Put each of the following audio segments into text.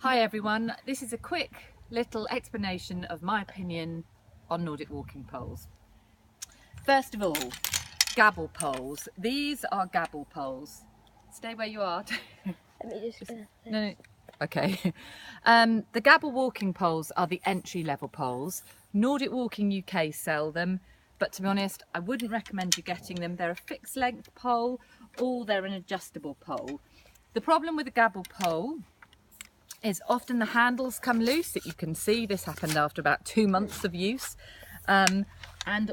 Hi everyone, this is a quick little explanation of my opinion on Nordic walking poles. First of all, gabble poles. These are gabble poles. Stay where you are. Let me just No. Okay. The gabble walking poles are the entry level poles. Nordic Walking UK sell them, but to be honest, I wouldn't recommend you getting them. They're a fixed length pole or they're an adjustable pole. The problem with a gabble pole is often the handles come loose. You can see this happened after about 2 months of use, and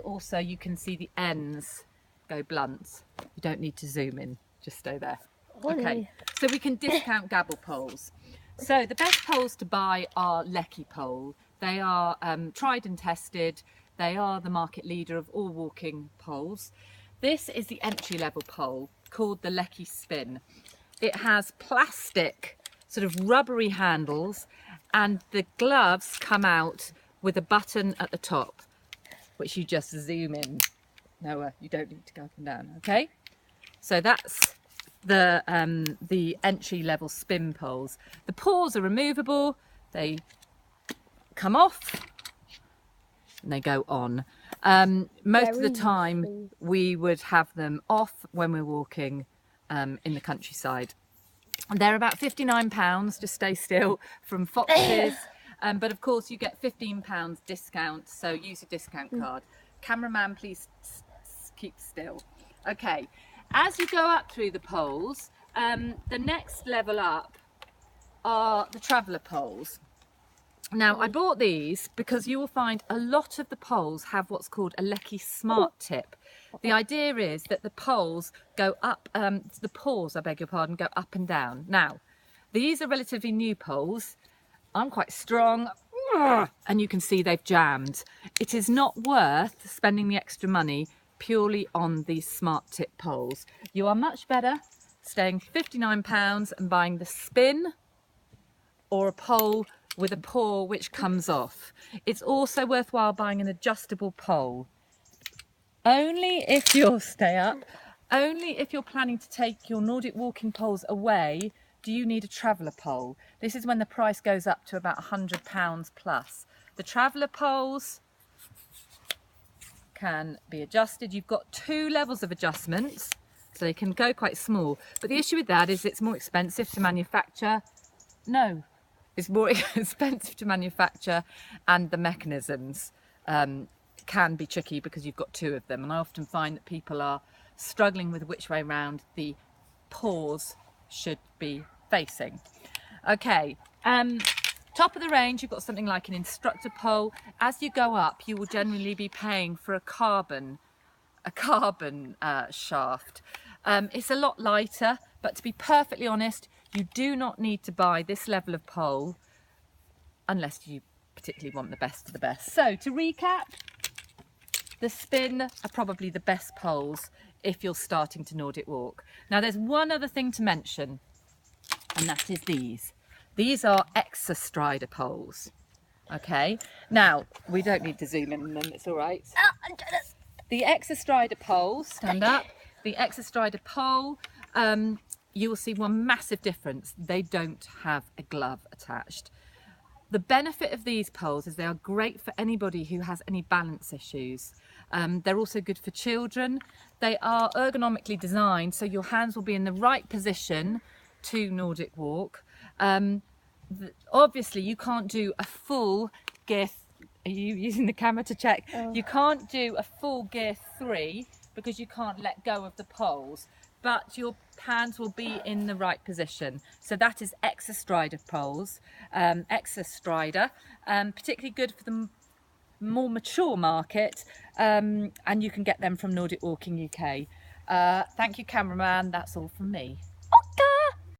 also you can see the ends go blunt. You don't need to zoom in, just stay there. Okay, so we can discount gabble poles. So the best poles to buy are Lecky pole. They are tried and tested. They are the market leader of all walking poles. This is the entry level pole called the Lecky Spin. It has plastic sort of rubbery handles, and the gloves come out with a button at the top, which you just zoom in. Noah, you don't need to go up and down, okay? So that's the entry level spin poles. The paws are removable, they come off and they go on. Most of the time we would have them off when we're walking in the countryside. They're about £59, just stay still, from Fox's, but of course you get £15 discount, so use your discount card. Cameraman, please keep still. Okay, as you go up through the poles, the next level up are the traveller poles. Now, I bought these because you will find a lot of the poles have what's called a Lecky Smart Tip. The idea is that the poles go up, the paws, I beg your pardon, go up and down. Now, these are relatively new poles. I'm quite strong, and you can see they've jammed. It is not worth spending the extra money purely on these Smart Tip poles. You are much better staying £59 and buying the spin or a pole with a paw which comes off. It's also worthwhile buying an adjustable pole. Only if you'll stay up, only if you're planning to take your Nordic walking poles away do you need a traveller pole. This is when the price goes up to about £100 plus. The traveller poles can be adjusted. You've got 2 levels of adjustments, so they can go quite small. But the issue with that is it's more expensive to manufacture. No, it's more expensive to manufacture, and the mechanisms can be tricky because you've got 2 of them, and I often find that people are struggling with which way round the paws should be facing. Okay, top of the range you've got something like an instructor pole. As you go up you will generally be paying for a carbon shaft. It's a lot lighter, but to be perfectly honest, you do not need to buy this level of pole unless you particularly want the best of the best. So to recap, the spin are probably the best poles if you're starting to Nordic walk. Now there's one other thing to mention, and that is these. These are Exostrider poles. Okay, now we don't need to zoom in on them, it's all right. The Exostrider pole, stand up. The Exostrider pole, you will see one massive difference. They don't have a glove attached. The benefit of these poles is they are great for anybody who has any balance issues. They're also good for children. They are ergonomically designed so your hands will be in the right position to Nordic walk. Obviously you can't do a full gear. Are you using the camera to check? You can't do a full gear 3 because you can't let go of the poles, but your hands will be in the right position. So that is Exostrider poles, Exostrider, particularly good for the more mature market, and you can get them from Nordic Walking UK. Thank you, cameraman, that's all from me.